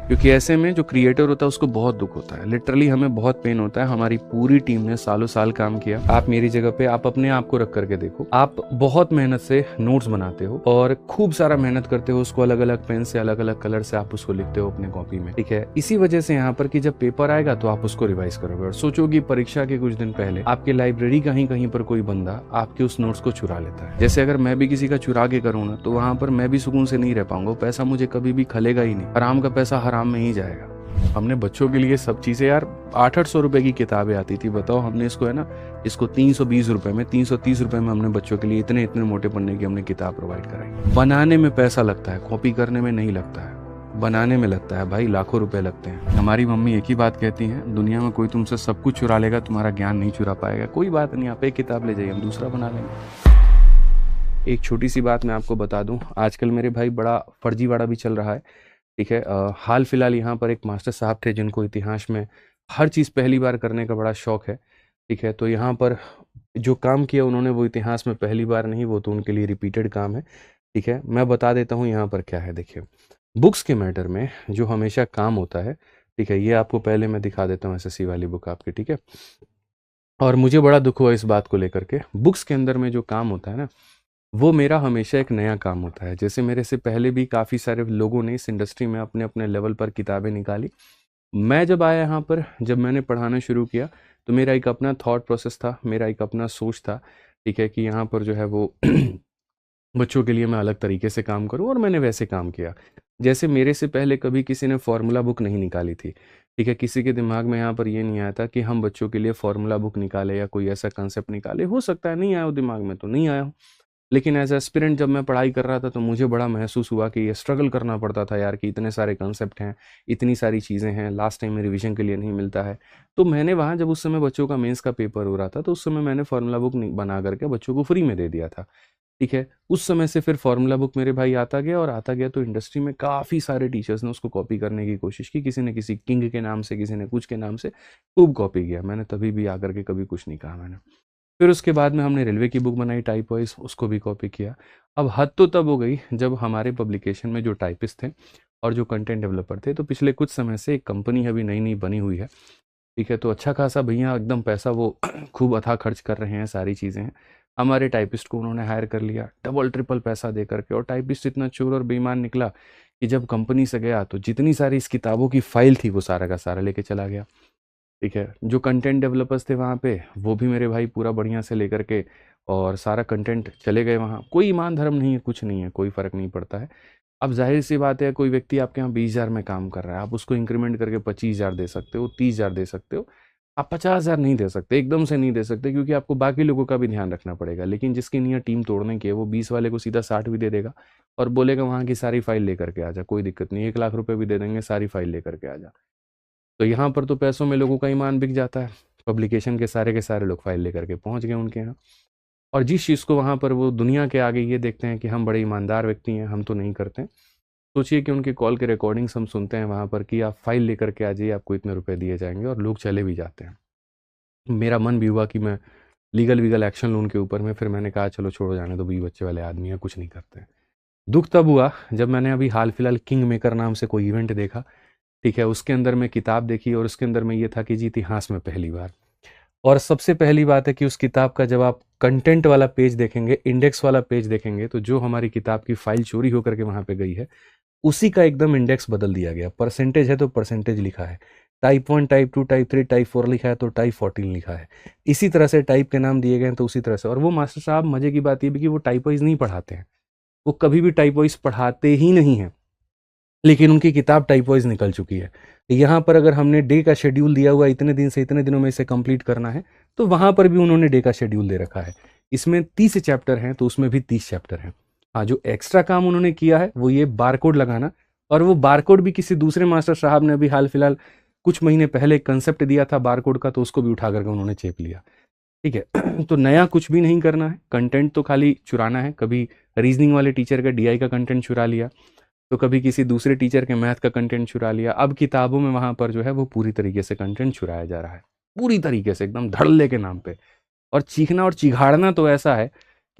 क्योंकि ऐसे में जो क्रिएटर होता है उसको बहुत दुख होता है, लिटरली हमें बहुत पेन होता है। हमारी पूरी टीम ने सालों साल काम किया। आप मेरी जगह पे आप अपने आप को रख करके देखो, आप बहुत मेहनत से नोट्स बनाते हो और खूब सारा मेहनत करते हो, उसको अलग अलग पेन से अलग अलग कलर से आप उसको लिखते हो अपने कॉपी में, ठीक है। इसी वजह से यहाँ पर कि जब पेपर आएगा तो आप उसको रिवाइज करोगे और सोचोगे परीक्षा के कुछ दिन पहले आपके लाइब्रेरी कहीं कहीं पर कोई बंदा आपके उस नोट्स को चुरा लेता है। जैसे अगर मैं भी किसी का चुरा के करूँ ना, तो वहां पर मैं भी सुकून से नहीं रह पाऊंगा, पैसा मुझे कभी भी खलेगा ही नहीं, हराम का पैसा हराम में ही जाएगा। हमने बच्चों के लिए सब चीजें यार 800 रुपए की किताबें आती थी, बताओ हमने इसको है ना, इसको 320 रुपए में 330 रुपए में हमने बच्चों के लिए इतने इतने मोटे पन्ने की हमने किताब प्रोवाइड कराई। बनाने में पैसा लगता है, कॉपी करने में नहीं लगता है, बनाने में लगता है भाई, लाखों रुपए लगते हैं। हमारी मम्मी एक ही बात कहती है, दुनिया में कोई तुमसे सब कुछ चुरा लेगा, तुम्हारा ज्ञान नहीं चुरा पाएगा। कोई बात नहीं, आप एक किताब ले जाइए, हम दूसरा बना लेंगे। एक छोटी सी बात मैं आपको बता दूं, आजकल मेरे भाई बड़ा फर्जीवाड़ा भी चल रहा है, ठीक है। हाल फिलहाल यहाँ पर एक मास्टर साहब थे जिनको इतिहास में हर चीज़ पहली बार करने का बड़ा शौक है, ठीक है। तो यहाँ पर जो काम किया उन्होंने वो इतिहास में पहली बार नहीं, वो तो उनके लिए रिपीटेड काम है, ठीक है। मैं बता देता हूँ यहाँ पर क्या है। देखिए, बुक्स के मैटर में जो हमेशा काम होता है, ठीक है, ये आपको पहले मैं दिखा देता हूँ एसएससी वाली बुक आपकी, ठीक है। और मुझे बड़ा दुख हुआ इस बात को लेकर के, बुक्स के अंदर में जो काम होता है ना, वो मेरा हमेशा एक नया काम होता है। जैसे मेरे से पहले भी काफ़ी सारे लोगों ने इस इंडस्ट्री में अपने अपने लेवल पर किताबें निकाली। मैं जब आया यहाँ पर, जब मैंने पढ़ाना शुरू किया, तो मेरा एक अपना थॉट प्रोसेस था, मेरा एक अपना सोच था, ठीक है, कि यहाँ पर जो है वो बच्चों के लिए मैं अलग तरीके से काम करूँ, और मैंने वैसे काम किया। जैसे मेरे से पहले कभी किसी ने फार्मूला बुक नहीं निकाली थी, ठीक है। किसी के दिमाग में यहाँ पर ये नहीं आया था कि हम बच्चों के लिए फार्मूला बुक निकाले या कोई ऐसा कंसेप्ट निकाले। हो सकता है नहीं आया हो दिमाग में, तो नहीं आया हो। लेकिन एज एस्पिरेंट जब मैं पढ़ाई कर रहा था तो मुझे बड़ा महसूस हुआ कि ये स्ट्रगल करना पड़ता था यार, कि इतने सारे कंसेप्ट हैं, इतनी सारी चीज़ें हैं, लास्ट टाइम में रिवीजन के लिए नहीं मिलता है। तो मैंने वहाँ जब उस समय बच्चों का मेंस का पेपर हो रहा था, तो उस समय मैंने फार्मूला बुक बना करके बच्चों को फ्री में दे दिया था, ठीक है। उस समय से फिर फार्मूला बुक मेरे भाई आता गया और आता गया, तो इंडस्ट्री में काफ़ी सारे टीचर्स ने उसको कॉपी करने की कोशिश की। किसी ने किसी किंग के नाम से, किसी ने कुछ के नाम से खूब कॉपी किया। मैंने तभी भी आकर के कभी कुछ नहीं कहा मैंने। फिर उसके बाद में हमने रेलवे की बुक बनाई टाइप वाइज, उसको भी कॉपी किया। अब हद तो तब हो गई जब हमारे पब्लिकेशन में जो टाइपिस्ट थे और जो कंटेंट डेवलपर थे, तो पिछले कुछ समय से एक कंपनी अभी नई नई बनी हुई है, ठीक है। तो अच्छा खासा भैया एकदम पैसा वो खूब अथाह खर्च कर रहे हैं, सारी चीज़ें हैं। हमारे टाइपिस्ट को उन्होंने हायर कर लिया डबल ट्रिपल पैसा दे करके, और टाइपिस्ट इतना चोर और बेईमान निकला कि जब कंपनी से गया तो जितनी सारी इस किताबों की फाइल थी वो सारा का सारा लेके चला गया, ठीक है। जो कंटेंट डेवलपर्स थे वहाँ पे, वो भी मेरे भाई पूरा बढ़िया से लेकर के और सारा कंटेंट चले गए वहाँ। कोई ईमान धर्म नहीं है, कुछ नहीं है, कोई फ़र्क नहीं पड़ता है। अब जाहिर सी बात है, कोई व्यक्ति आपके यहाँ 20,000 में काम कर रहा है, आप उसको इंक्रीमेंट करके 25,000 दे सकते हो, 30,000 दे सकते हो, आप 50,000 नहीं दे सकते, एकदम से नहीं दे सकते, क्योंकि आपको बाकी लोगों का भी ध्यान रखना पड़ेगा। लेकिन जिसकी नीयत टीम तोड़ने की है, वो 20 वाले को सीधा 60 भी दे देगा और बोलेगा वहाँ की सारी फाइल लेकर के आ जा, कोई दिक्कत नहीं, 1 लाख रुपए भी दे देंगे, सारी फाइल लेकर के आ जा। तो यहाँ पर तो पैसों में लोगों का ईमान बिक जाता है। पब्लिकेशन के सारे लोग फाइल लेकर के पहुँच गए उनके यहाँ, और जिस चीज़ को वहाँ पर वो दुनिया के आगे ये देखते हैं कि हम बड़े ईमानदार व्यक्ति हैं, हम तो नहीं करते हैं। सोचिए कि उनके कॉल के रिकॉर्डिंग्स हम सुनते हैं वहाँ पर कि आप फाइल लेकर के आ जाइए, आपको इतने रुपए दिए जाएंगे, और लोग चले भी जाते हैं। मेरा मन भी हुआ कि मैं लीगल वीगल एक्शन लूँ उनके ऊपर में, फिर मैंने कहा चलो छोड़ो, जाने दो, 20 बच्चे वाले आदमी हैं, कुछ नहीं करते हैं। दुख तब हुआ जब मैंने अभी हाल फिलहाल किंग मेकर नाम से कोई इवेंट देखा, ठीक है। उसके अंदर मैं किताब देखी और उसके अंदर में ये था कि जी इतिहास में पहली बार, और सबसे पहली बात है कि उस किताब का जब आप कंटेंट वाला पेज देखेंगे, इंडेक्स वाला पेज देखेंगे, तो जो हमारी किताब की फाइल चोरी होकर के वहाँ पे गई है, उसी का एकदम इंडेक्स बदल दिया गया। परसेंटेज है तो परसेंटेज लिखा है, टाइप 1, टाइप 2, टाइप 3, टाइप 4 लिखा है तो टाइप 14 लिखा है। इसी तरह से टाइप के नाम दिए गए हैं तो उसी तरह से। और वो मास्टर साहब, मजे की बात ये भी कि वो टाइप वाइज नहीं पढ़ाते हैं, वो कभी भी टाइप वाइज पढ़ाते ही नहीं हैं, लेकिन उनकी किताब टाइप वाइज निकल चुकी है। यहाँ पर अगर हमने डे का शेड्यूल दिया हुआ, इतने दिन से इतने दिनों में इसे कंप्लीट करना है, तो वहाँ पर भी उन्होंने डे का शेड्यूल दे रखा है। इसमें 30 चैप्टर हैं तो उसमें भी 30 चैप्टर हैं। हाँ, जो एक्स्ट्रा काम उन्होंने किया है वो ये बारकोड लगाना, और वो बारकोड भी किसी दूसरे मास्टर साहब ने अभी हाल फिलहाल कुछ महीने पहले एक कंसेप्ट दिया था बारकोड का, तो उसको भी उठा करके उन्होंने चेप लिया, ठीक है। तो नया कुछ भी नहीं करना है, कंटेंट तो खाली चुराना है। कभी रीजनिंग वाले टीचर का डीआई का कंटेंट चुरा लिया, तो कभी किसी दूसरे टीचर के मैथ का कंटेंट चुरा लिया। अब किताबों में वहाँ पर जो है वो पूरी तरीके से कंटेंट चुराया जा रहा है, पूरी तरीके से एकदम धड़ल्ले के नाम पे। और चीखना और चिघाड़ना तो ऐसा है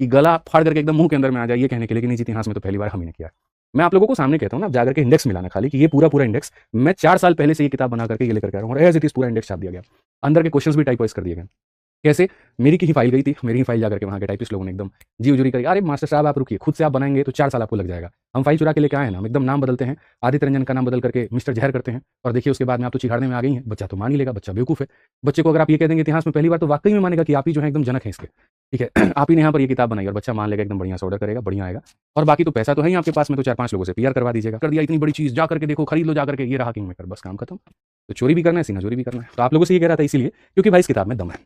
कि गला फाड़ करके एकदम मुंह के अंदर में आ जाए ये कहने के लिए कि नहीं जी, इतिहास में तो पहली बार हम ही ने किया है। मैं आप लोगों को सामने कहता हूँ ना, आप जाकर के इंडेक्स मिलाना खाली कि ये पूरा पूरा इंडेक्स मैं 4 साल पहले से ये किताब बना करके ये लेकर के आ रहा हूँ और एज इट इज पूरा इंडेक्स छाप दिया गया। अंदर के क्वेश्चंस भी टाइप वाइज कर दिए गए। कैसे? मेरी की ही फाइल गई थी, मेरी ही फाइल जाकर के वहाँ के टाइपिस्ट लोगों ने एकदम जी उजूरी करी, अरे मास्टर साहब आप रुकिए, खुद से आप बनाएंगे तो 4 साल आपको लग जाएगा। हम फाइल चुरा के लेके आए हैं ना, हम एकदम नाम बदलते हैं, आदित्य रंजन का नाम बदल करके मिस्टर जहर करते हैं और देखिए उसके बाद में आप तो चिढ़ाने में आ गई हैं। बच्चा तो मान ही लेगा, बच्चा बेवकूफ़ है। बच्चे को अगर आप ये कह देंगे इतिहास में पहली बार, तो वाकई में मानेगा कि आप ही जो है एकदम जनक है इसके। ठीक है आप ही ने यहाँ पर ये किताब बनाई और बच्चा मान लेगा, एकदम बढ़िया से ऑर्डर करेगा, बढ़िया आएगा। और बाकी तो पैसा तो है ही आपके पास में, तो 4-5 लोगों से पीआर करवा दीजिएगा, कर दिया इतनी बड़ी चीज़, जा करके देखो, खरीद लो जा करके, ये रहा किंग मेकर, बस काम खत्म। तो चोरी भी करना है, सीना चोरी भी करना है। तो आप लोगों से ये कह रहा था इसीलिए क्योंकि भाई इस किताब में दम है।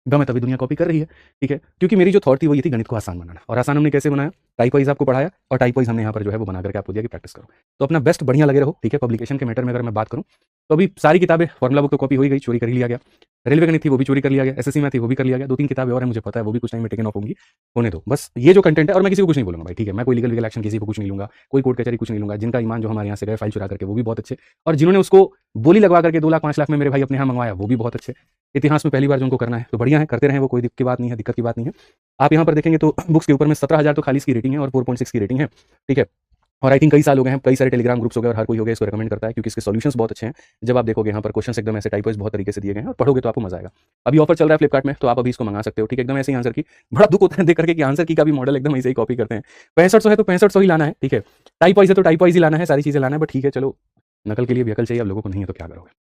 दम है तभी दुनिया कॉपी कर रही है। ठीक है, क्योंकि मेरी जो थॉट थी वो ये थी गणित को आसान बनाना, और आसान हमने कैसे बनाया? टाइप वाइज आपको पढ़ाया और टाइप वाइज हमने यहाँ पर जो है वो बना करके आपको दिया कि प्रैक्टिस करो। तो अपना बेस्ट बढ़िया लगे रहो। ठीक है, पब्लिकेशन के मैटर में अगर मैं बात करूँ तो अभी सारी किताबें, फॉर्मुला बुक तो कॉपी हो ही गई, चोरी कर ही लिया गया। रेलवे गणित थी वो भी चोरी कर लिया गया, एसएससी में थी वो भी कर लिया गया, 2-3 किताबें और हैं मुझे पता है वो भी कुछ टाइम में टेकन ऑफ होंगी, होने दो बस। ये जो कंटेंट है, और मैं किसी को कुछ नहीं बोलूंगा भाई, ठीक है, मैं कोई लीगल एक्शन किसी को कुछ नहीं लूंगा, कोई कोर्ट कचहरी कुछ नहीं लूंगा। जिनका ईमान जो हमारे यहाँ से गए फाइल चुरा करके वो भी बहुत अच्छे, और जिन्होंने उसको बोली लगवा करके 2 लाख 5 लाख में मेरे भाई अपने यहाँ मंगवाया वो भी बहुत अच्छे। इतिहास में पहली बार जो उनको करना है तो बढ़िया है, करते रहें, वो कोई दिक्कत की बात नहीं है, दिक्कत की बात नहीं है। आप यहाँ पर देखेंगे तो बुक्स के ऊपर में 17,000 तो खाली इसकी रेटिंग है और 4.6 की रेटिंग है। ठीक है, और आई थिंक कई साल हो गए हैं, कई सारे टेलीग्राम ग्रुप्स हो गए और हर कोई हो गया इसको रेकमेंड करता है क्योंकि इसके सॉल्यूशंस बहुत अच्छे हैं। जब आप देखोगे यहाँ पर क्वेश्चंस एकदम ऐसे टाइप वाइज बहुत तरीके से दिए गए हैं और पढ़ोगे तो आपको मजा आएगा। अभी ऑफर चल रहा है फ्लिपकार्ट में, तो आप अभी इसको मंगा सकते हो। ठीक है, एकदम ऐसे ही आंसर की, बड़ा दुख होता है देख करके कि आंसर की का भी मॉडल एकदम ऐसे ही कॉपी करते हैं। 6500 है तो 6500 ही लाना है। ठीक है, टाइप वाइज है तो टाइप वाइज ही लाना है, सारी चीजें लाना है। बट ठीक है चलो, नकल के लिए भी अकल चाहिए, अब लोगों को नहीं है तो क्या करोगे।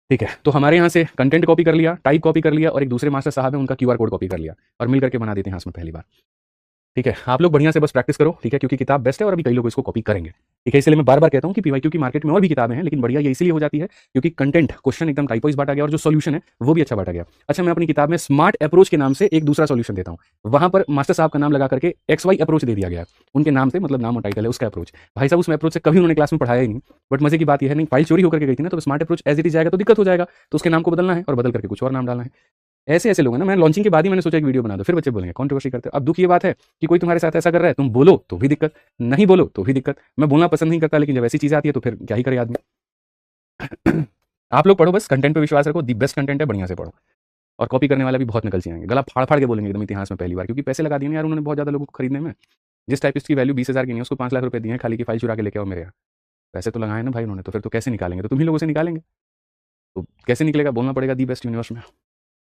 ठीक है, तो हमारे यहाँ से कंटेंट कॉपी कर लिया, टाइप कॉपी कर लिया, और एक दूसरे मास्टर साहब है उनका क्यूआर कोड कॉपी कर लिया और मिल करके बना देते हैं इसमें पहली बार। ठीक है, आप लोग बढ़िया से बस प्रैक्टिस करो। ठीक है, क्योंकि किताब बेस्ट है और अभी कई लोग इसको कॉपी करेंगे। ठीक है, इसलिए मैं बार बार कहता हूँ कि पीवाईक्यू की मार्केट में और भी किताबें हैं, लेकिन बढ़िया ये इसलिए हो जाती है क्योंकि कंटेंट क्वेश्चन एकदम टाइप वाइज बांटा गया और जो सॉल्यूशन है वो भी अच्छा बांटा गया। अच्छा, मैं अपनी किताब में स्मार्ट अप्रोच के नाम से एक दूसरा सॉल्यूशन देता हूँ, वहां पर मास्टर साहब का नाम लगा करके XY अप्रोच दे दिया गया, उनके नाम से, मतलब नाम और टाइटल है उसका अप्रोच। भाई साहब उसमें अप्रोच से कभी उन्होंने क्लास में पढ़ाया ही नहीं। बट मजे की बात यह है, नहीं फाइल चोरी होकर के गई थी ना, तो smart approach as it is जाएगा तो दिक्कत हो जाएगा, तो उसके नाम को बदलना है और बदल करके कुछ और नाम डालना है। ऐसे ऐसे लोग हैं ना, मैं लॉन्चिंग के बाद ही मैंने सोचा एक वीडियो बना दो, फिर बच्चे बोलेंगे कंट्रोवर्सी करते हो। अब दुख ये बात है कि कोई तुम्हारे साथ ऐसा कर रहा है, तुम बोलो तो भी दिक्कत, नहीं बोलो तो भी दिक्कत। मैं बोलना पसंद नहीं करता, लेकिन जब ऐसी चीजें आती है तो फिर क्या ही करे आदमी। आप लोग पढ़ो, बस कंटेंट पे विश्वास रखो, दी बेस्ट कंटेंट है, बढ़िया से पढ़ो। और कॉपी करने वाले भी बहुत निकल आएंगे, गला फाड़ फाड़ के बोलेंगे एकदम इतिहास में पहली बार, क्योंकि पैसे लगा दिए ना यार उन्होंने बहुत ज्यादा लोगों को खरीदने में। जिस टाइपिस्ट की वैल्यू 20,000 की नहीं है, उसको 5 लाख रुपए दिए हैं खाली की फाइल चुरा के लेके आओ मेरे यहाँ। पैसे तो लगाए ना भाई उन्होंने, तो फिर तो कैसे निकालेंगे? तो तुम ही लोगों से निकालेंगे, तो कैसे निकलेगा? बोलना पड़ेगा दी बेस्ट यूनिवर्स में।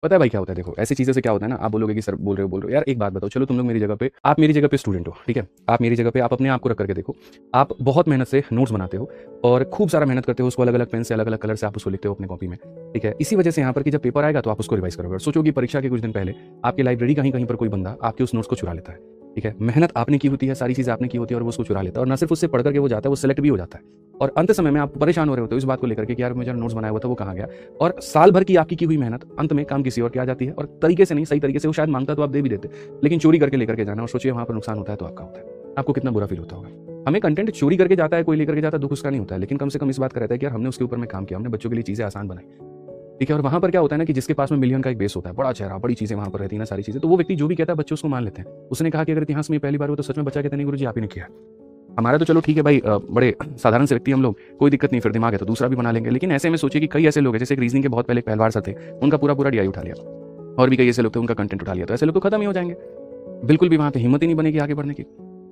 पता है भाई क्या होता है? देखो ऐसी चीज़ों से क्या होता है ना, आप बोलोगे कि सर बोल रहे हो यार, एक बात बताओ, चलो तुम लोग मेरी जगह पे, आप मेरी जगह पे स्टूडेंट हो, ठीक है, आप मेरी जगह पे, आप अपने आप को रख करके देखो, आप बहुत मेहनत से नोट्स बनाते हो और खूब सारा मेहनत करते हो, उसको अलग अलग पेन से अलग अलग कलर से आप उसको लिखते हो अपने कॉपी में। ठीक है, इसी वजह से यहाँ पर कि जब पेपर आएगा तो आप उसको रिवाइज करोगे। सोचो कि परीक्षा के कुछ दिन पहले आपकी लाइब्रेरी कहीं कहीं पर कोई बंदा आपके उस नोट्स को चुरा लेता है। ठीक है, मेहनत आपने की होती है, सारी चीज़ आपने की होती है, और वो उसको चुरा लेता है, और ना सिर्फ उससे पढ़ करके वो जाता है, वो सेलेक्ट भी हो जाता है। और अंत समय में आप परेशान हो रहे होते हो इस बात को लेकर के कि यार मुझे नोट्स बनाया हुआ था वो कहाँ गया, और साल भर की आपकी की हुई मेहनत अंत में काम किसी और की आ जाती है, और तरीके से नहीं, सही तरीके से वो शायद मांगता तो आप दे भी देते, लेकिन चोरी करके लेकर के जाना और सोचिए वहां पर नुकसान होता है तो आपका होता है, आपको कितना बुरा फील होता होगा। हमें कंटेंट चोरी करके जाता है कोई, लेकर के जाता है, दुख उसका नहीं होता है, लेकिन कम से कम इस बात का रहता है कि यार हमने उसके ऊपर में काम किया, हमने बच्चों के लिए चीजें आसान बनाई। ठीक है, और वहां पर क्या होता है ना कि जिसके पास में मिलियन का एक बेस होता है, बड़ा चेहरा, बड़ी चीजें वहां पर रहती है ना, सारी चीजें, तो वो व्यक्ति जो भी कहता है बच्चे उसको मान लेते हैं। उसने कहा कि अगर इतिहास में पहली बार हो तो सच में बच्चा कहते नहीं गुरुजी आप ही ने किया। हमारा तो चलो ठीक है भाई, बड़े साधारण से व्यक्ति हम लोग, कोई दिक्कत नहीं, फिर दिमाग है तो दूसरा भी बना लेंगे। लेकिन ऐसे में सोचिए कि कई ऐसे लोग हैं, जैसे एक रीजनिंग के बहुत पहले पहलवान सर थे, उनका पूरा पूरा DI उठा लिया, और भी कई ऐसे लोग थे उनका कंटेंट उठा लिया, तो ऐसे लोग तो खत्म ही हो जाएंगे, बिल्कुल भी वहां पे हिम्मत ही नहीं बनेगी आगे बढ़ने की।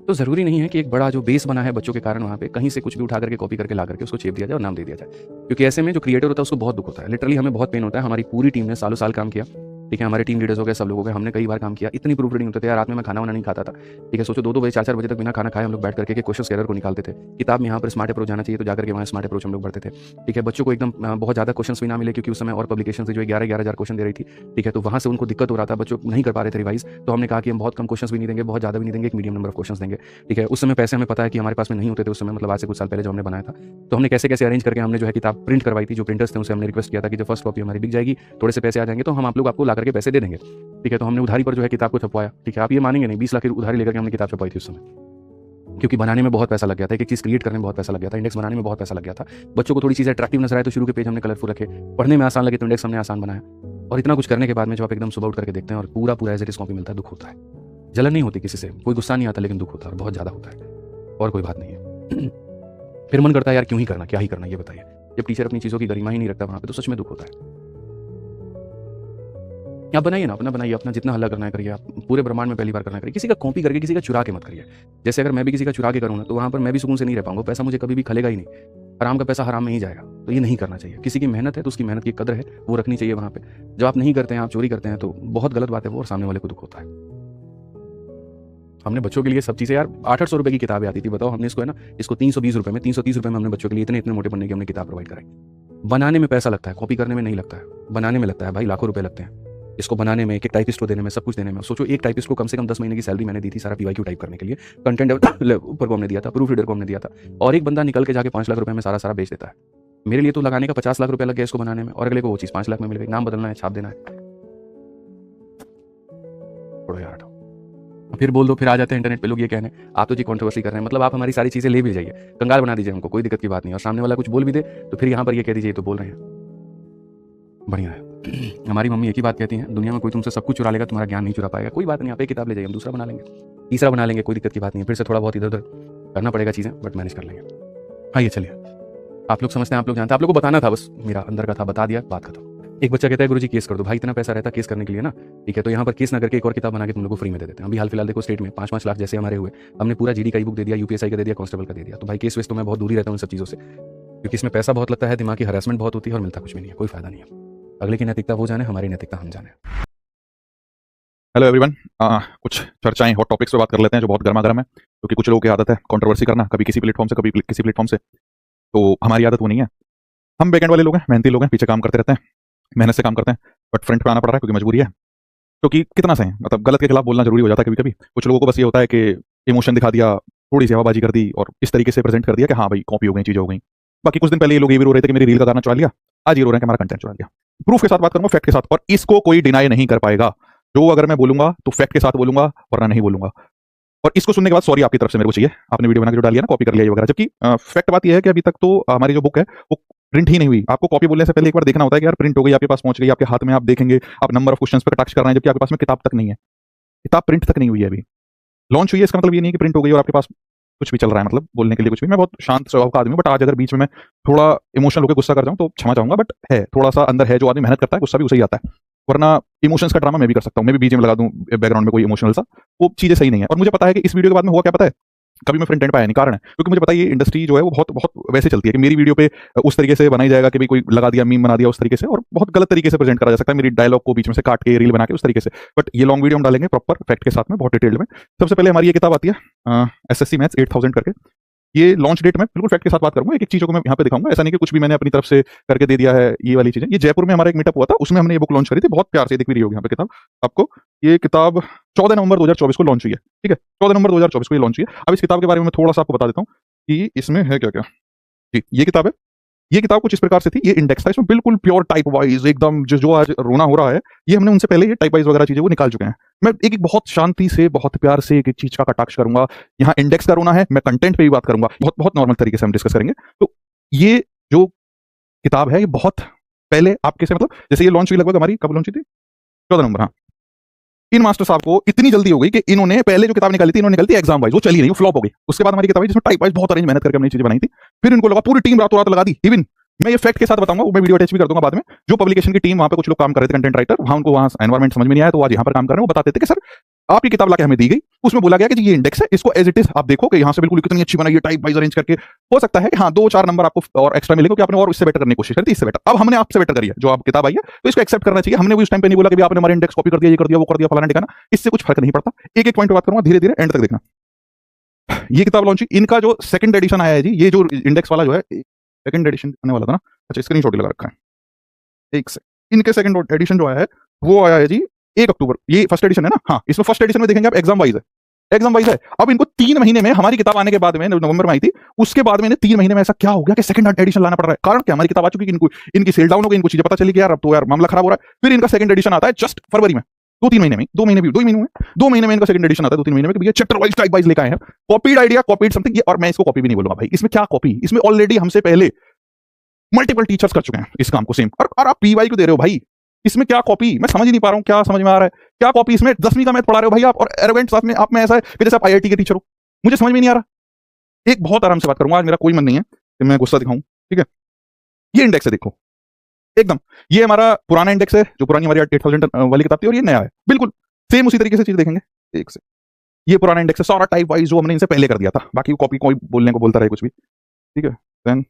तो जरूरी नहीं है कि एक बड़ा जो बेस बना है बच्चों के कारण वहां पे कहीं से कुछ भी उठा करके कॉपी करके ला करके उसको चेप दिया जाए और नाम दे दिया जाए, क्योंकि ऐसे में जो क्रिएटर होता है उसको बहुत दुख होता है, लिटरली हमें बहुत पेन होता है। हमारी पूरी टीम ने सालों साल काम किया, ठीक है, हमारे टीम लीडर्स हो गए, सब लोग हो गए, हमने कई बार काम किया, इतनी प्रूफ रीडिंग होते थे यार, रात में मैं खाना वाना नहीं खाता था। ठीक है, सोचो 2-2 बजे 4-4 बजे तक बिना खाना खाए हम लोग बैठ करके के क्वेश्चन एरर को निकालते थे। किताब में यहाँ पर स्मार्ट अप्रोच जाना चाहिए तो जाकर के वहाँ स्मार्ट अप्रोच हम लोग बढ़ते थे। ठीक है, बच्चों को एकदम बहुत ज़्यादा क्वेश्चन भी ना मिले, क्योंकि उस समय और पब्लिकेशन से जो 11,000 क्वेश्चन दे रही थी। ठीक है, तो वहाँ से उनको दिक्कत हो रहा था, बच्चों नहीं कर पा रहे थे रिवाइज, तो हमने कहा कि हम बहुत कम क्वेश्चन भी नहीं देंगे, बहुत ज़्यादा भी नहीं देंगे, एक मीडियम नंबर ऑफ क्वेश्चन देंगे। ठीक है, उस समय पैसे हमें पता है कि हमारे पास में नहीं होते थे उस समय, मतलब आज से कुछ साल पहले जो हमने बनाया था, तो हमने कैसे कैसे अरेंज करके हमने जो है किताब प्रिंट करवाई थी, जो प्रिंटर्स थे उनसे हमने रिक्वेस्ट किया था कि जब फर्स्ट कॉपी हमारी बिक जाएगी, थोड़े से पैसे आ जाएंगे तो हम आप लोग आपको ला करके पैसे दे देंगे। ठीक है, तो हमने उधारी पर जो है किताब को छपवाया। ठीक है, आप ये मानेंगे नहीं, 20 लाख की उधारी लेकर के हमने किताब छपवाई थी उस समय, क्योंकि बनाने में बहुत पैसा लग गया था, एक चीज़ क्रिएट करने में बहुत पैसा लग गया था, इंडेक्स बनाने में बहुत पैसा लग गया था। बच्चों को थोड़ी चीज़ अट्रैक्टिव नजर आए तो शुरू के पेज हमने कलरफुल रखे, पढ़ने में आसान लगे तो इंडेक्स हमने आसान बनाया, और इतना कुछ करने के बाद में जब आप एकदम सुबह उठ करके देखते हैं और पूरा पूरा एज इट इज कॉपी मिलता है, दुख होता है। जलन नहीं होती किसी से, कोई गुस्सा नहीं आता, लेकिन दुख होता है, बहुत ज़्यादा होता है, और कोई बात नहीं है। फिर मन करता है यार क्यों ही करना, क्या ही करना, ये बताइए। जब टीचर अपनी चीज़ों की गरिमा ही नहीं रखता वहाँ पे, तो सच में दुख होता है। आप बनाइए ना, अपना बनाइए, अपना जितना हल्ला करना है करिए, आप पूरे ब्रह्मांड में पहली बार करना करिए। किसी का कॉपी करके, किसी का चुरा के मत करिए। जैसे अगर मैं भी किसी का चुरा के करूँ ना, तो वहाँ पर मैं भी सुकून से नहीं रह पाऊंगा, पैसा मुझे कभी भी खलेगा ही नहीं, हराम का पैसा हराम में ही जाएगा। तो ये नहीं करना चाहिए। किसी की मेहनत है तो उसकी मेहनत की कदर है, वो रखनी चाहिए वहाँ पे। जब आप नहीं करते हैं, आप चोरी करते हैं, तो बहुत गलत बात है वो, और सामने वाले को दुख होता है। हमने बच्चों के लिए सब चीज़ें यार 800 रुपए की किताबें आती थी, बताओ हमने इसको है ना, इसको 320 रुपए में, 330 रुपए में हमने बच्चों के लिए इतने मोटे पन्ने की हमने किताब प्रोवाइड कराई। बनाने में पैसा लगता है, कॉपी करने में नहीं लगता है। बनाने में लगता है भाई, लाखों रुपए लगते हैं इसको बनाने में, एक टाइपिस्ट को देने में, सब कुछ देने में। सोचो एक टाइपिस्ट को कम से कम 10 महीने की सैलरी मैंने दी थी सारा PYQ टाइप करने के लिए, कंटेंट ऊपर को हमने दिया था, प्रूफ रीडर को हमने दिया था, और एक बंदा निकल के जाके 5 लाख रुपए में सारा बेच देता है। मेरे लिए तो लगाने का 50 लाख रुपए लग गया इसको बनाने में, और अगले को वो चीज़ 5 लाख में मिल गई। नाम बदलना है, छाप देना है, छोड़ो यार। फिर बोल दो, फिर आ जाते हैं इंटरनेट पे लोग ये कहने, आप तो जी कंट्रोवर्सी कर रहे हैं, मतलब आप हमारी सारी चीज़ें ले भी जाइए, कंगाल बना दीजिए हमको, कोई दिक्कत की बात नहीं। और सामने वाला कुछ बोल भी दे तो फिर यहाँ पर ये कह दीजिए तो बोल रहे हैं, बढ़िया है। हमारी मम्मी एक ही बात कहती है, दुनिया में कोई तुमसे सब कुछ चुरा लेगा, तुम्हारा ज्ञान नहीं चुरा पाएगा। कोई बात नहीं, आप एक किताब ले जाइए, हम दूसरा बना लेंगे, तीसरा बना लेंगे, कोई दिक्कत की बात नहीं है। फिर से थोड़ा बहुत इधर उधर करना पड़ेगा चीज़ें, बट मैनेज कर लेंगे। हाँ, ये चलिए, आप लोग समझते हैं, आप लोग जानते हैं, आप लोग को बताना था, बस मेरा अंदर का था, बता दिया, बात खत्म। एक बच्चा कहता है गुरुजी केस कर दो। भाई इतना पैसा रहता है केस करने के लिए ना, ठीक है, तो यहाँ पर केस ना करके एक और किताब बना के तुम लोग को फ्री में दे देते हैं। अभी हाल फिलहाल देखो स्टेट में 5-5 लाख जैसे हमारे हुए, हमने पूरा GD का ई बुक दे दिया, UPSI का दे दिया, कांस्टेबल का दे दिया। तो भाई केस वेस तो मैं बहुत दूर ही रहता हूँ इन सब चीज़ों से, क्योंकि इसमें पैसा बहुत लगता है, दिमाग की हरासमेंट बहुत होती है, और मिलता कुछ भी नहीं है, कोई फायदा नहीं है। अगले की नैतिकता वो जाने, हमारी नैतिकता हम जाने। हेलो एवरीवन, कुछ चर्चाएं हॉट टॉपिक्स पे बात कर लेते हैं जो बहुत गर्मा गर्म है, क्योंकि कुछ लोगों की आदत है कंट्रोवर्सी करना, कभी किसी प्लेटफॉर्म से कभी किसी प्लेटफॉर्म से। तो हमारी आदत वो नहीं है। हम बैकएंड वाले लोग हैं, मेहनती लोग हैं, पीछे काम करते रहते हैं, मेहनत से काम करते हैं, बट फ्रंट पे आना पड़ रहा है क्योंकि मजबूरी है। क्योंकि कितना सही मतलब गलत के खिलाफ बोलना जरूरी हो जाता है कभी कभी। कुछ लोगों को बस ये होता है कि इमोशन दिखा दिया, थोड़ी सी हवाबाजी कर दी, और इस तरीके से प्रेजेंट कर दिया कि हाँ भाई कॉपी हो गई, चीजें हो गई। बाकी कुछ दिन पहले ये लोग ये भी रो रहे थे कि मेरी रील का गाना चुरा लिया, आज ये रो रहे हैं कि हमारा कंटेंट चुरा लिया। प्रूफ के साथ बात करूंगा, फैक्ट के साथ, और इसको कोई डिनाई नहीं कर पाएगा। जो अगर मैं बोलूंगा तो फैक्ट के साथ बोलूंगा, वरना नहीं बोलूंगा। और इसको सुनने के बाद सॉरी आपकी तरफ से मेरे को चाहिए, आपने वीडियो बना के जो डाली है ना, कॉपी कर लिया ये वगैरह। जबकि फैक्ट बात यह है कि अभी तक तो हमारी जो बुक है वो प्रिंट ही नहीं हुई। आपको कॉपी बोलने से पहले एक बार देखना होता है कि यार प्रिंट हो गई, आपके पास पहुंच गई, आपके हाथ में, आप देखेंगे, आप नंबर ऑफ क्वेश्चंस पर कटाक्ष कर रहे हैं, जबकि आपके पास में किताब तक नहीं है, किताब प्रिंट तक नहीं हुई है अभी। लॉन्च हुई है इसका मतलब ये नहीं कि प्रिंट हो गई और आपके पास कुछ भी चल रहा है, मतलब बोलने के लिए कुछ भी। मैं बहुत शांत स्वभाव का आदमी हूं, बट आज अगर बीच में मैं थोड़ा इमोशनल होकर गुस्सा कर जाऊं तो क्षमा चाहूंगा, बट है थोड़ा सा अंदर है, जो आदमी मेहनत करता है गुस्सा भी उसे ही आता है। वरना इमोशंस का ड्रामा मैं भी कर सकता हूं, मैं भी बीच में लगा दूं बैकग्राउंड में कोई इमोशनल सा, वो चीजें सही नहीं है। और मुझे पता है कि इस वीडियो के बाद में हुआ क्या पता है, कभी मैं फ्रंट एंड पे आया नहीं। कारण है क्योंकि मुझे पता है ये इंडस्ट्री जो है वो बहुत बहुत वैसे चलती है कि मेरी वीडियो पे उस तरीके से बनाई जाएगा कि भाई कोई लगा दिया, मीम बना दिया उस तरीके से, और बहुत गलत तरीके से प्रेजेंट करा जा सकता है मेरी डायलॉग को बीच में से काट के रील बना के उस तरीके से। बट ये लॉन्ग वीडियो हम डालेंगे प्रॉपर फैक्ट के साथ में, बहुत डिटेल्ड में। सबसे पहले हमारी ये किताब आती है SSC मैथ्स 8000 करके। ये लॉन्च डेट में बिल्कुल फैक्ट के साथ बात करूंगा, एक एक चीजों को मैं यहाँ पे दिखाऊंगा। ऐसा नहीं कि कुछ भी मैंने अपनी तरफ से करके दे दिया है। ये वाली चीजें, ये जयपुर में हमारा एक मीटअप हुआ था, उसमें हमने ये बुक लॉन्च करी थी, बहुत प्यार से दिख भी रही होगी यहाँ पे किताब आपको। ये किताब 14 नवंबर 2024 को लॉन्च हुई है, ठीक है, 14 नवंबर 2024 को ये लॉन्च हुई है। अब इस किताब के बारे में मैं थोड़ा सा आपको बता देता हूँ कि इसमें है क्या क्या। जी, ये किताब है। ये किताब कुछ इस प्रकार से थी, ये इंडेक्स था, इसमें बिल्कुल प्योर टाइप वाइज एकदम जो आज रोना हो रहा है, ये हमने उनसे पहले ये टाइप वाइज वगैरह चीजें वो निकाल चुके हैं। मैं एक एक बहुत शांति से, बहुत प्यार से एक एक चीज का कटाक्ष करूंगा। यहाँ इंडेक्स का रोना है, मैं कंटेंट पे भी बात करूंगा, बहुत बहुत नॉर्मल तरीके से हम डिस्कस करेंगे। तो ये जो किताब है ये बहुत पहले आपके से, मतलब जैसे ये लॉन्च हुई, लगभग हमारी कब लॉन्च हुई थी, 14 नंबर। हाँ, इन मास्टर साहब को इतनी जल्दी हो गई कि इन्होंने पहले जो किताब निकाली थी, इन्होंने निकाली थी एग्जाम वाइज, वो चली नहीं, वो फ्लॉप हो गई। उसके बाद हमारी किताब है जिसमें टाइप वाइज बहुत अरेंज मेहनत करके हमने चीजें बनाई थी। फिर इनको लगा पूरी टीम रातों रात लगा दी। इवन मैं ये फैक्ट के साथ बताऊंगा, वो मैं वीडियो अटैच भी कर दूंगा बाद में। जो पब्लिकेशन की टीम वहां पे कुछ लोग काम कर रहे थे, कंटेंट राइटर, वहां उनको वहां एनवायरमेंट समझ में नहीं आया, तो आज यहाँ पर काम कर रहे हैं। वो बताते थे कि सर आपकी किताब लाके हमें दी गई, उसमें बोला गया कि ये इंडेक्स है, इसको एज इट इज आप देखो कि यहाँ से बिल्कुल कितनी अच्छी बनाई है, टाइप वाइज अरेंज करके। हो सकता है कि हाँ 2-4 नंबर आपको और एक्स्ट्रा मिलेगा कि आपने और इससे बेटर करने की कोशिश करी थी, इससे बेटर। अब हमने आपसे बेटर करी है, जो आप किताब आई है, तो इसको एक्सेप्ट करना चाहिए। हमने भी उस टाइम पे नहीं बोला कि आपने हमारे इंडेक्स कॉपी कर दिया, ये कर दिया, वो कर दिया, फलाना ठिकाना, इससे कुछ फर्क नहीं पड़ता। एक एक पॉइंट पे बात करूंगा, धीरे धीरे एंड तक देखना। ये किताब लॉन्च हुई, इनका जो सेकंड एडिशन आया है जी, ये जो इंडेक्स वाला जो है सेकंड एडिशन आने वाला था ना, अच्छा स्क्रीनशॉट लगा रखा है एक से। इनके सेकंड एडिशन जो आया है वो आया है जी 1 अक्टूबर। ये फर्स्ट एडिशन है ना, हाँ, इसमें फर्स्ट एडिशन में देखेंगे आप एग्जाम वाइज है, एग्जाम वाइज है। अब इनको 3 महीने में, हमारी किताब आने के बाद में, नवंबर में आई थी, उसके बाद में 3 महीने में ऐसा क्या हो गया कि सेकंड एडिशन लाना पड़ रहा है। कारण क्या, हमारी किताब आ चुकी है, इनकी सेल डाउन हो गई, इनको चीजें पता चली कि यार अब तो यार मामला खराब हो रहा है। फिर इनका सेकंड एडिशन आता है जस्ट फरवरी में, 2-3 महीने में, 2 महीने हुए, 2 महीने में इनका सेकंड एडिशन आता है, 2-3 महीने में, भैया चैप्टर वाइज टाइप वाइज लेकर आए हैं, कॉपीड आइडिया, कॉपीड समथिंग। और मैं इसको कॉपी भी नहीं बोलूंगा भाई, इसमें क्या कॉपी, इसमें ऑलरेडी हमसे पहले मल्टीपल टीचर्स कर चुके हैं इस काम को सेम। और आप PY क्यों दे रहे हो भाई, इसमें क्या कॉपी, मैं समझ ही नहीं पा रहा हूं, क्या समझ में आ रहा है, क्या कॉपी इसमें 10वीं का मैथ पढ़ा रहे हो भाई आप, और एरोगेंट साथ में आप में ऐसा है कि जैसे आप IIT के टीचर हो, मुझे समझ में नहीं आ रहा। एक बहुत आराम से बात करूंगा, आज मेरा कोई मन नहीं है कि मैं गुस्सा दिखाऊं, ठीक है। ये इंडेक्स है, देखो, एकदम। ये हमारा पुराना इंडेक्स है, जो पुरानी हमारी 8000 वाली किताब थी, और ये नया है, बिल्कुल सेम उसी तरीके से चीज देखेंगे। एक से ये पुराना इंडेक्स है, सारा टाइप वाइज जो हमने इनसे पहले कर दिया था, बाकी कॉपी कोई बोलने को बोलता रहे कुछ भी, ठीक है। देन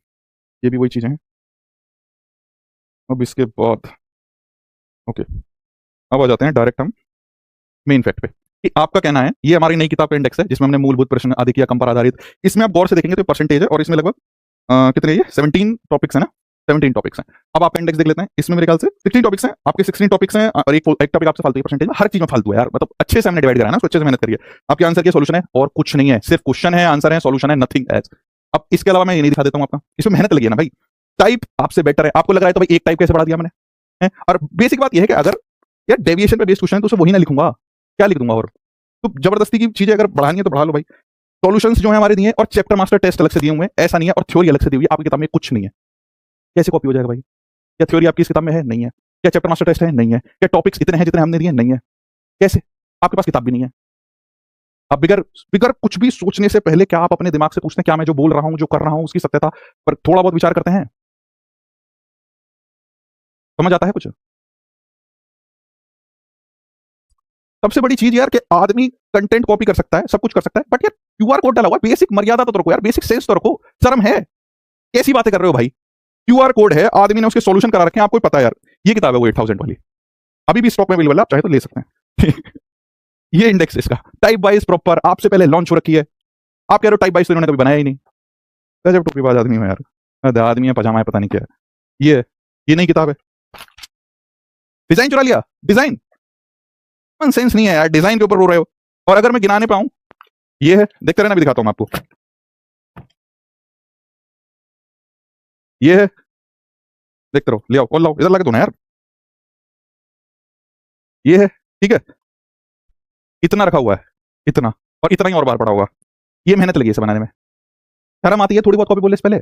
ये भी वही चीजें हैं। अब इसके बाद ओके, अब आ जाते हैं डायरेक्ट हम मेन फैक्ट पे कि आपका कहना है, ये हमारी नई किताब का इंडेक्स है जिसमें हमने मूलभूत प्रश्न आदि किया कंपार आधारित। इसमें आप गौर से देखेंगे तो परसेंटेज है, और इसमें लगभग कितने, ये 17 टॉपिक्स है ना, 17 टॉपिक्स हैं। अब आपका इंडेक्स देख लेते हैं, इसमें मेरे ख्याल से 16 टॉपिक्स हैं, आपके 16 टॉपिक्स हैं, और एक टॉपिक आपसे फालतू है परसेंटेज में, हर चीज में फालतू है यार, मतलब अच्छे से हमने डिवाइड करा है ना, अच्छे से मेहनत करिए। आपके आंसर के सोल्यूशन है और कुछ नहीं है, सिर्फ क्वेश्चन है, आंसर है, सोल्यूशन है, नथिंग एल्स। अब इसके अलावा मैं ये नहीं दिखा देता हूँ आपका, इसमें मेहनत लगी है ना भाई, टाइप आपसे बेटर है, आपको लग रहा है तो भाई एक टाइप कैसे बढ़ा दिया मैंने, है? और बेसिक बात यह है कि अगर यार डेविएशन पे बेस्ड क्वेश्चन है तो उसे वही ना लिखूंगा, क्या लिख दूंगा, और तो जबरदस्ती की चीजें अगर बढ़ानी है तो बढ़ा लो भाई। सॉल्यूशंस जो है हमारे दिए, और चैप्टर मास्टर टेस्ट अलग से दिए हुए हैं, ऐसा नहीं है, और थ्योरी अलग से दी हुई है, आपकी किताब में कुछ नहीं है। कैसे कॉपी हो जाएगा भाई? क्या थ्योरी आपकी इस किताब में है? नहीं है। क्या चैप्टर मास्टर टेस्ट है? नहीं है। क्या टॉपिक्स इतने हैं जितने हमने दिए? नहीं है। कैसे? आपके पास किताब भी नहीं है। आप बिगर बिगर कुछ भी सोचने से पहले क्या आप अपने दिमाग से पूछते हैं, क्या मैं जो बोल रहा हूं, जो कर रहा हूं, उसकी सत्यता पर थोड़ा बहुत विचार करते हैं? समझ आता है कुछ? सबसे बड़ी चीज यार कि आदमी कंटेंट कॉपी कर सकता है, सब कुछ कर सकता है, बट यार क्यूआर कोड डाला हुआ है, बेसिक मर्यादा तो रखो यार, बेसिक सेंस तो रखो, शर्म है? कैसी बातें कर रहे हो भाई? क्यूआर कोड है, आदमी ने उसके सॉल्यूशन करा रखे हैं, आपको पता है यार। ये किताब है वो 8000 वाली, अभी भी स्टॉक में अवेलेबल है, आप चाहे तो ले सकते हैं। ये इंडेक्स इसका टाइप वाइज प्रॉपर आपसे पहले लॉन्च हो रखी है। आप कह रहे हो टाइप वाइज तो इन्होंने कभी बनाया ही नहीं। गजब टोपीबाज आदमी हो यार, आदमी है पजामा है पता नहीं क्या है। ये नई किताब है, डिजाइन चुरा लिया, डिजाइन सेंस नहीं है यार, डिजाइन के ऊपर रो रहे हो। और अगर मैं गिनाने पाऊं, ये है, देखते रहना, भी दिखाता हूं मैं आपको। ये है, देखते रहो, ले आओ और लाओ, इधर लाके दो ना यार। ये है, ठीक है, इतना रखा हुआ है, इतना, और इतना ही और बार पड़ा होगा। ये मेहनत लगी है इसे बनाने में, शर्म आती है थोड़ी बहुत कॉपी बोलने से पहले?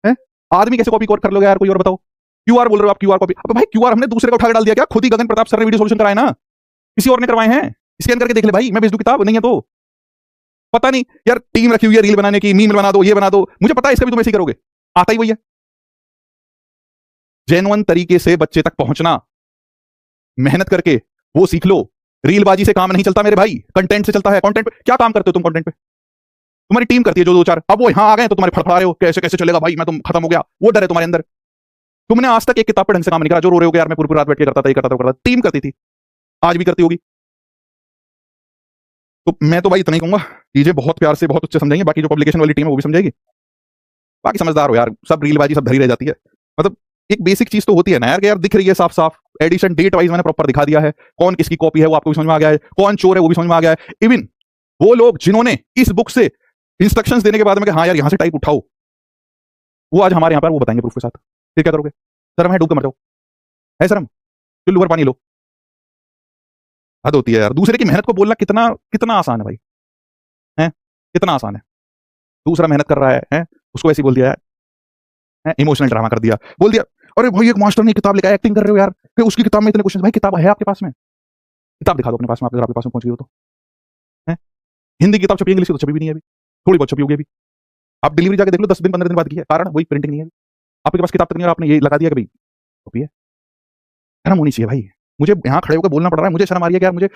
हैं? आदमी कैसे कॉपी कर लोगे यार, कोई और बताओ। क्यूआर बोल रहे हो आप, क्यूआर कॉपी, अबे भाई क्यूआर हमने दूसरे को उठा के डाल दिया क्या? खुद ही गगन प्रताप सर ने वीडियो सॉल्यूशन कराए ना, किसी और ने करवाए हैं? स्कैन करके देख ले भाई, मैं भेज दूं किताब, नहीं है तो पता नहीं यार। टीम रखी हुई है रील बनाने की, मीम बना दो, ये बना दो, मुझे पता है इसका भी तुम ऐसे ही करोगे, आता ही वही है। जेन्युइन तरीके से बच्चे तक पहुंचना, मेहनत करके वो सीख लो। रीलबाजी से काम नहीं चलता मेरे भाई, कंटेंट से चलता है। कंटेंट पे क्या काम करते हो तुम? कंटेंट पे तुम्हारी टीम करती है जो दो चार, अब वो यहां आ गए तो तुम्हारे फड़फड़ा रहे हो, कैसे कैसे चलेगा भाई, मैं तुम खत्म हो गया, वो डर है तुम्हारे अंदर। तुमने आज तक एक किताब पे ढंग से काम नहीं करा, जो रो रहे हो यार मैं पूरी पूरी रात बैठ के करता था, ये करता था, करता था। टीम करती थी, आज भी करती होगी। तो मैं तो भाई इतना ही कहूंगा, चीजें बहुत प्यार से बहुत अच्छे समझाएंगे, बाकी जो पब्लिकेशन वाली टीम है वो भी समझाएगी। बाकी समझदार हो यार, सब रीलबाजी सब धरी रह जाती है। मतलब एक बेसिक चीज तो होती है ना यार, कि यार दिख रही है साफ साफ, एडिशन डेट वाइज मैंने प्रॉपर दिखा दिया है, कौन किसकी कॉपी है वो आपको भी समझ में आ गया है, कौन चोर है वो भी समझ में आ गया है। इवन वो लोग जिन्होंने इस बुक से इंस्ट्रक्शंस देने के बाद में कि हाँ यार यहां से टाइप उठाओ, वो आज हमारे यहाँ पर वो बताएंगे प्रूफ के साथ। फिर क्या करोगे? शर्म है? डूब के मर जाओ, है शर्म? चुल्लू भर पानी लो। हद होती है यार, दूसरे की मेहनत को बोलना कितना कितना आसान है भाई, है? कितना आसान है। दूसरा मेहनत कर रहा है? उसको ऐसे बोल दिया है, इमोशनल ड्रामा कर दिया, बोल दिया अरे भाई एक मास्टर ने किताब लिखा है, एक्टिंग कर रहे हो यार, फिर उसकी किताब में इतने क्वेश्चन। भाई किताब है आपके पास में, किताब दिखा दो अपने पास में, अगर आपके पास में पहुंच गई हो तो, है? हिंदी की किताब छपी, इंग्लिश की तो छपी भी नहीं है अभी, थोड़ी बहुत छपी होगी अभी। आप डिलीवरी जाके देख लो, 10 दिन 15 दिन बाद की है, कारण वही प्रिंटिंग नहीं है। आपके पास किताब तक नहीं है और आपने ये लगा दिया कि भाई कॉपी है। शर्म होनी चाहिए भाई। मुझे यहाँ खड़े होकर बोलना पड़ रहा है, मुझे शर्म आ रही है कि यार मुझे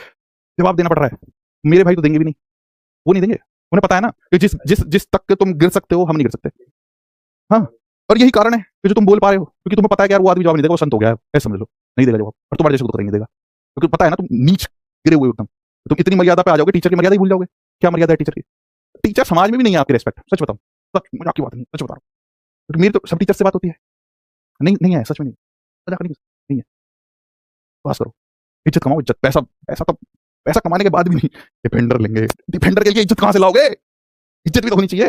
जवाब देना पड़ रहा है। मेरे भाई तो देंगे भी नहीं, वो नहीं देंगे, उन्हें पता है ना कि जिस जिस जिस तक के तुम गिर सकते हो हम नहीं गिर सकते। हाँ, और यही कारण है कि जो तुम बोल पा रहे हो, क्योंकि तुम्हें पता है कि यार वो आदमी जवाब नहीं देगा, वो संत हो गया है, ऐसे समझ लो, नहीं देगा जवाब, और तुम्हारे जैसे को तो नहीं देगा, क्योंकि पता है ना तुम नीच गिरे हुए हो एकदम। तुम इतनी मर्यादा पे आ जाओगे, टीचर की मर्यादा ही भूल जाओगे। क्या मर्यादा है टीचर की? टीचर समाज में भी नहीं है आपकी रिस्पेक्ट, सच बताओ, सच, मजाक की बात नहीं, सच बता रहा हूँ। क्योंकि मेरी तो सब टीचर से बात होती है, नहीं नहीं है, सच में नहीं, मजाक नहीं है। पास करो, इज्जत कमाओ, इज्जत, पैसा पैसा तो पैसा कमाने के बाद भी नहीं। डिफेंडर लेंगे, डिफेंडर के लिए इज्जत कहां से लाओगे? इज्जत भी तो होनी चाहिए,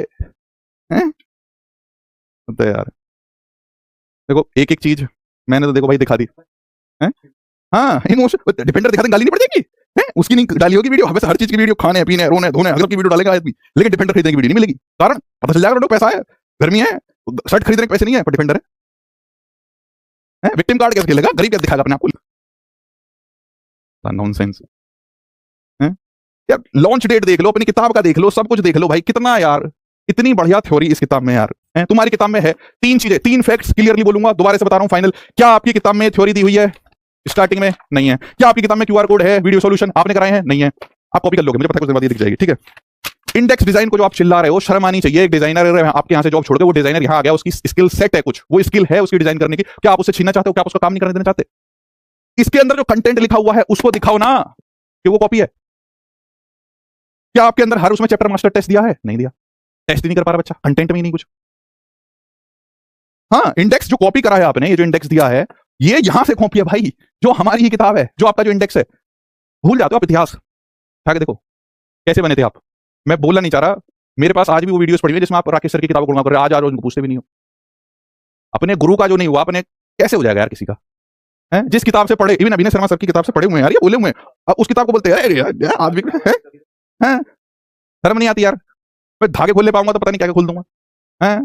हैं? होता है यार। देखो एक एक चीज मैंने तो देखो भाई दिखा दी है। हाँ, इमोशन डिफेंडर दिखा दें, गाली नहीं पड़ जाएगी है? उसकी नहीं डाली होगी वीडियो, हमें हर चीज की वीडियो, खाने पीने रोने धोने अगर की वीडियो डालेगा आदमी, लेकिन डिफेंडर खरीदने की वीडियो नहीं मिलेगी। कारण पता चल जाएगा, पैसा है, गर्मी है, शर्ट खरीदने के पैसे नहीं है, पर डिफेंडर है। विक्टिम कार्ड कैसे खेलेगा? गरीब कैसे दिखाएगा अपने आपको? नॉनसेंस है यार। लॉन्च डेट देख लो, अपनी किताब का देख लो, सब कुछ देख लो भाई, कितना यार, इतनी बढ़िया थ्योरी इस किताब में यार। तुम्हारी किताब में है 3 चीजें, 3 फैक्ट्स क्लियरली बोलूंगा, दोबारा से बता रहा हूं फाइनल। क्या आपकी किताब में थ्योरी दी हुई है स्टार्टिंग में? नहीं है। क्या आपकी किताब में QR कोड है, वीडियो सॉल्यूशन आपने कराए हैं? नहीं है। आप कॉपी कर लोगे, मुझे पता है कुछ दिन बाद ये दिख जाएगी, ठीक है। इंडेक्स डिजाइन को जो आप चिल्ला रहे हो, शर्म आनी चाहिए। एक डिजाइनर आपके यहां से जॉब छोड़ के वो डिजाइनर यहां आ गया, उसकी स्किल सेट है, कुछ वो स्किल है उसकी डिजाइन करने की, क्या आप उससे छीनना चाहते हो? क्या आप उसका काम नहीं करने देना चाहते? इसके अंदर जो कंटेंट लिखा हुआ है उसको दिखाओ ना कि वो कॉपी है। क्या आपके अंदर हर उसमें चैप्टर मास्टर टेस्ट दिया है? नहीं दिया। टेस्ट ही नहीं कर पा रहा बच्चा, कंटेंट में ही नहीं कुछ। हाँ, इंडेक्स जो कॉपी करा है आपने, ये जो इंडेक्स दिया है ये यहां से कॉपी है भाई, जो हमारी ही किताब है, जो आपका जो इंडेक्स है। भूल जाते हो आप इतिहास, उठा के देखो कैसे बने थे आप। मैं बोलना नहीं चाह रहा, मेरे पास आज भी वो वीडियोस पड़ी हुई है जिसमें आप राकेश सर की किताबों को कर रहे हो, आज उनको पूछते भी नहीं हो। अपने गुरु का जो नहीं हुआ अपने कैसे हो जाएगा यार किसी का? है जिस किताब से पढ़े, इवन अभिनय शर्मा सर की किताब से पढ़े हुए हैं यार, ये बोले हुए हैं, अब उस किताब को बोलते हैं अरे यार आदमी है, शर्म नहीं आती यार? मैं धागे खोल ले पाऊंगा तो पता नहीं क्या खोल दूंगा। है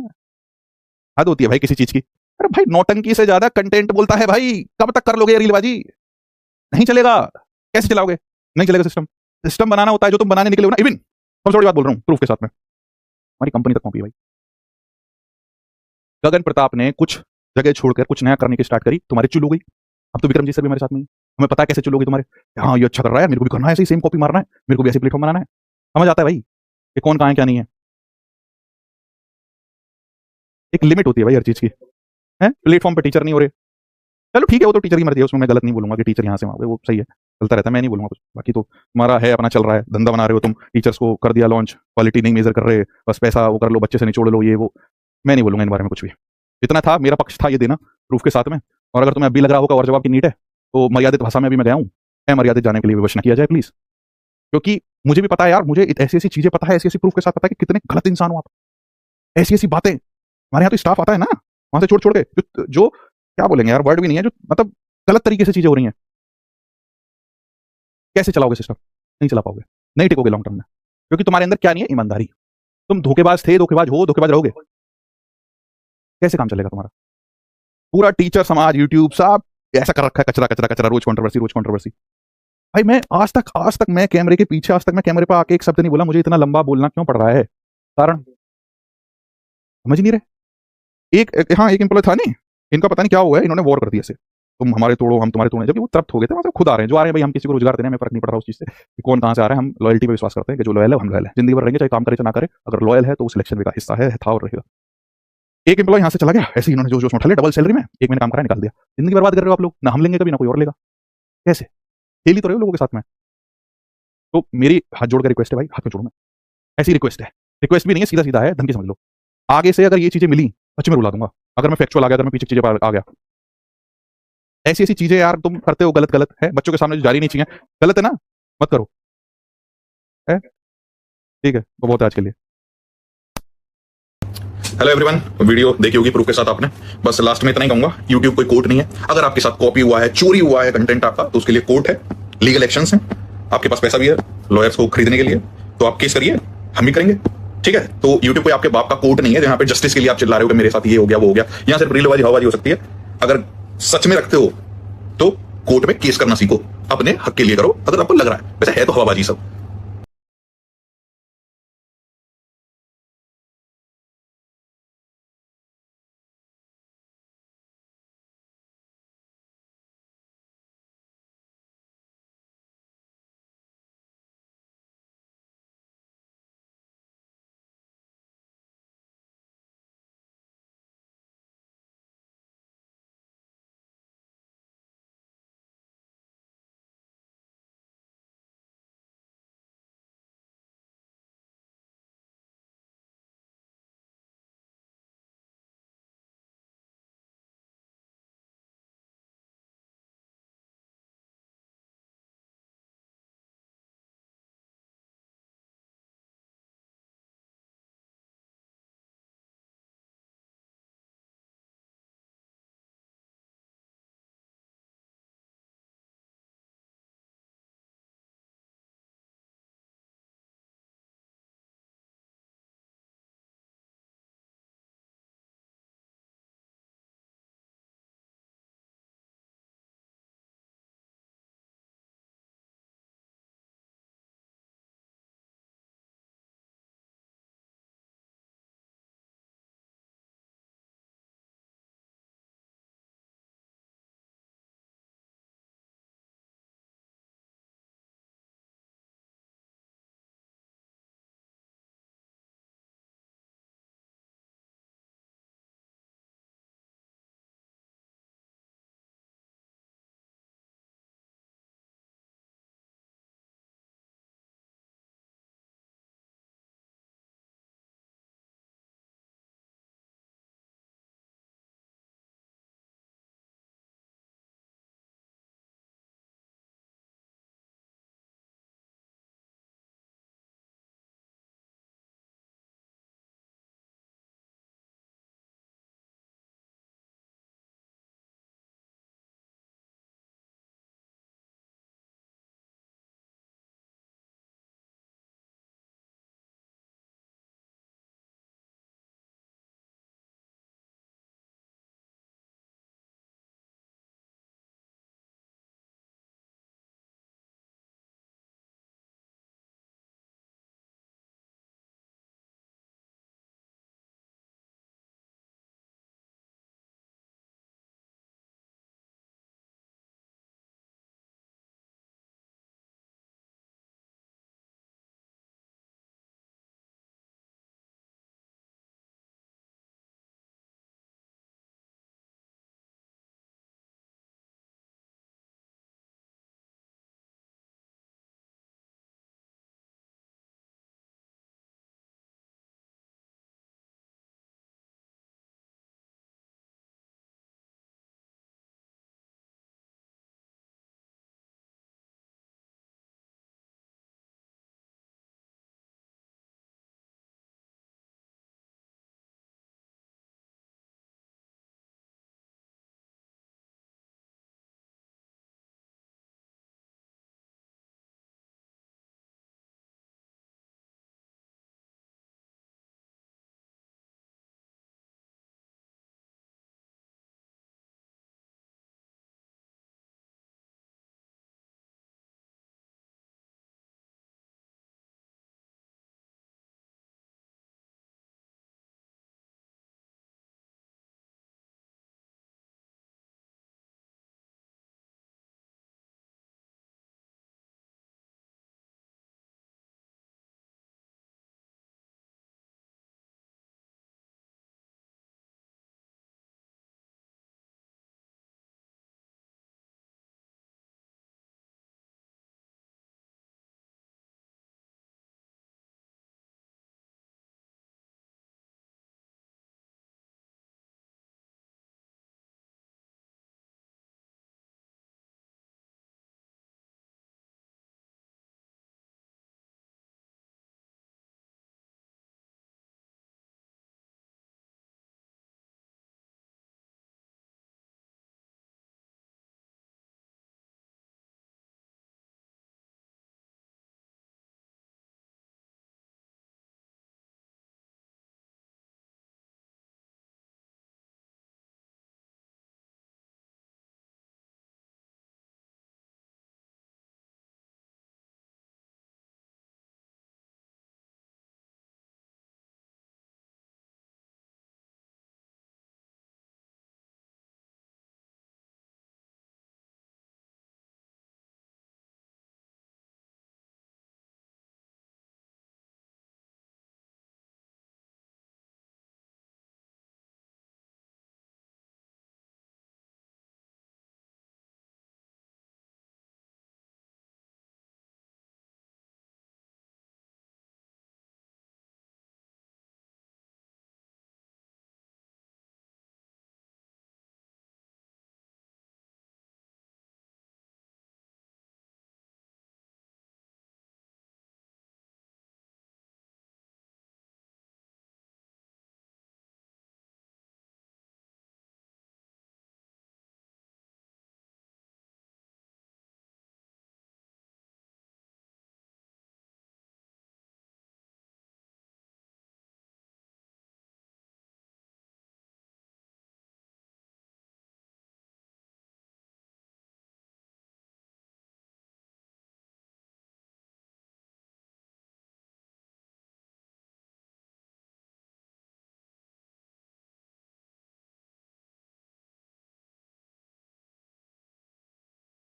हद होती है भाई किसी चीज की। अरे भाई नौटंकी से ज्यादा कंटेंट बोलता है भाई। कब तक कर लोगे रीलबाजी? नहीं चलेगा। कैसे चलाओगे? नहीं चलेगा। सिस्टम सिस्टम बनाना होता है जो तुम बनाने निकले हो ना। इवन सबसे बड़ी बात बोल रहा हूँ प्रूफ के साथ में, हमारी कंपनी तक पहुंची भाई। गगन प्रताप ने कुछ जगह छोड़कर कुछ नया करने की स्टार्ट करी, तुम्हारी चुल हो गई। अब तो विक्रम जी सर भी हमारे साथ में, हमें पता है कैसे चुल होगी तुम्हारे। हाँ ये अच्छा कर रहा है, मेरे को भी करना है, ऐसे ही सेम कॉपी मारना है, मेरे को भी ऐसे प्लेटफॉर्म बनाना है। समझ आता है भाई कि कौन कहाँ है क्या नहीं है। एक लिमिट होती है भाई हर चीज की। है प्लेटफॉर्म पे टीचर नहीं हो रहे, चलो ठीक है, वो तो टीचर की मर्जी है, उसमें मैं गलत नहीं बोलूंगा कि टीचर यहाँ से वहाँ पे वो सही है, चलता रहता है, मैं नहीं बोलूंगा कुछ। बाकी तो तुम्हारा है अपना चल रहा है, धंधा बना रहे हो तुम, टीचर्स को कर दिया लॉन्च, क्वालिटी नहीं मेजर कर रहे, बस पैसा वो कर लो, बच्चे से निचोड़ लो, ये वो। मैं नहीं बोलूंगा इन बारे में कुछ भी। जितना था मेरा पक्ष था ये देना प्रूफ के साथ में। और अगर तुम्हें अभी लग रहा होगा और जवाब की नीट है तो मर्यादित भाषा में अभी मैं गया हूँ, मर्यादित जाने के लिए विवश न किया जाए प्लीज। क्योंकि मुझे भी पता है यार, मुझे ऐसी ऐसी चीजें पता है, ऐसी ऐसी प्रूफ के साथ पता है कि कितने गलत इंसान हो आप। ऐसी ऐसी बातें हमारे यहाँ तो स्टाफ आता है ना वहां से छोड़ छोड़ के, जो क्या बोलेंगे यार, वर्ड भी नहीं है, जो मतलब गलत तरीके से चीजें हो रही हैं। कैसे चलाओगे सिस्टम? नहीं चला पाओगे, नहीं टिकोगे लॉन्ग टर्म में, क्योंकि तुम्हारे अंदर क्या नहीं है, ईमानदारी। तुम धोखेबाज थे, धोखेबाज हो, धोखेबाज रहोगे। कैसे काम चलेगा तुम्हारा? पूरा टीचर समाज यूट्यूब सब ऐसा कर रखा है, कचरा कचरा कचरा, रोज कंट्रोवर्सी रोज कंट्रोवर्सी। भाई मैं आज तक मैं कैमरे के पीछे, आज तक मैं कैमरे पर आके एक शब्द नहीं बोला। मुझे इतना लंबा बोलना क्यों पड़ रहा है? कारण समझ नहीं रहे। एक एम्प्लॉय था नहीं, इनका पता नहीं क्या हुआ है, इन्होंने वॉर कर दिया से, तुम हमारे तोड़ो हम तुम्हारे तोड़े, जबकि वो तृप्त हो गए थे, मतलब खुद आ रहे हैं, जो आ रहे हैं भाई, हम किसी को रोजगार देने में फर्क नहीं पड़ रहा उस चीज से कि कौन कहां से आ रहा है। हम लॉयल्टी पे विश्वास करते हैं कि जो लॉयल है हम लॉयल है, जिंदगी भर रहेंगे, चाहे काम करे चाहे ना करे, अगर लॉयल है तो वो सिलेक्शन का हिस्सा है, था और रहेगा। एक एम्प्लॉय यहाँ से चला गया ऐसे ही, इन्होंने जो उठा लिया डबल सैलरी में, 1 महीने काम करा निकाल दिया। जिंदगी बर्बाद कर रहे हो आप लोग, ना हम लेंगे कभी ना कोई और लेगा। कैसे खेल ही तो रहे हो लोगों के साथ में। तो मेरी हाथ जोड़ कर रिक्वेस्ट है भाई, हाथ में जोड़ो, मैं ऐसी रिक्वेस्ट है, रिक्वेस्ट भी नहीं है, सीधा सीधा है, धमकी समझ लो। आगे से अगर ये चीजें मिली बच्चे में रुला दूंगा, अगर मैं फैक्चुअल आ गया, अगर मैं पीछे चीजें आ गया। ऐसी ऐसी चीजें यार तुम करते हो, गलत गलत है, बच्चों के सामने जो जारी नहीं चाहिए, गलत है ना, मत करो। है ठीक है, तो बहुत है आज के लिए। हेलो एवरीवन, वीडियो देखी होगी प्रूफ के साथ आपने। बस लास्ट में इतना ही कहूंगा, यूट्यूब कोई कोर्ट नहीं है। अगर आपके साथ कॉपी हुआ है, चोरी हुआ है कंटेंट आपका, तो उसके लिए कोर्ट है, लीगल एक्शंस हैं, आपके पास पैसा भी है लॉयर्स को खरीदने के लिए, तो आप केस करिए, हम भी करेंगे, ठीक है। तो यूट्यूब कोई आपके बाप का कोर्ट नहीं है जहां पे जस्टिस के लिए आप चिल्ला रहे हो कि मेरे साथ ये हो गया वो हो गया। यहां सिर्फ रीलबाजी हवाबाजी हो सकती है। अगर सच में रखते हो तो कोर्ट में केस करना सीखो, अपने हक के लिए करो। अगर आपको लग रहा है वैसे है तो हवाबाजी सब,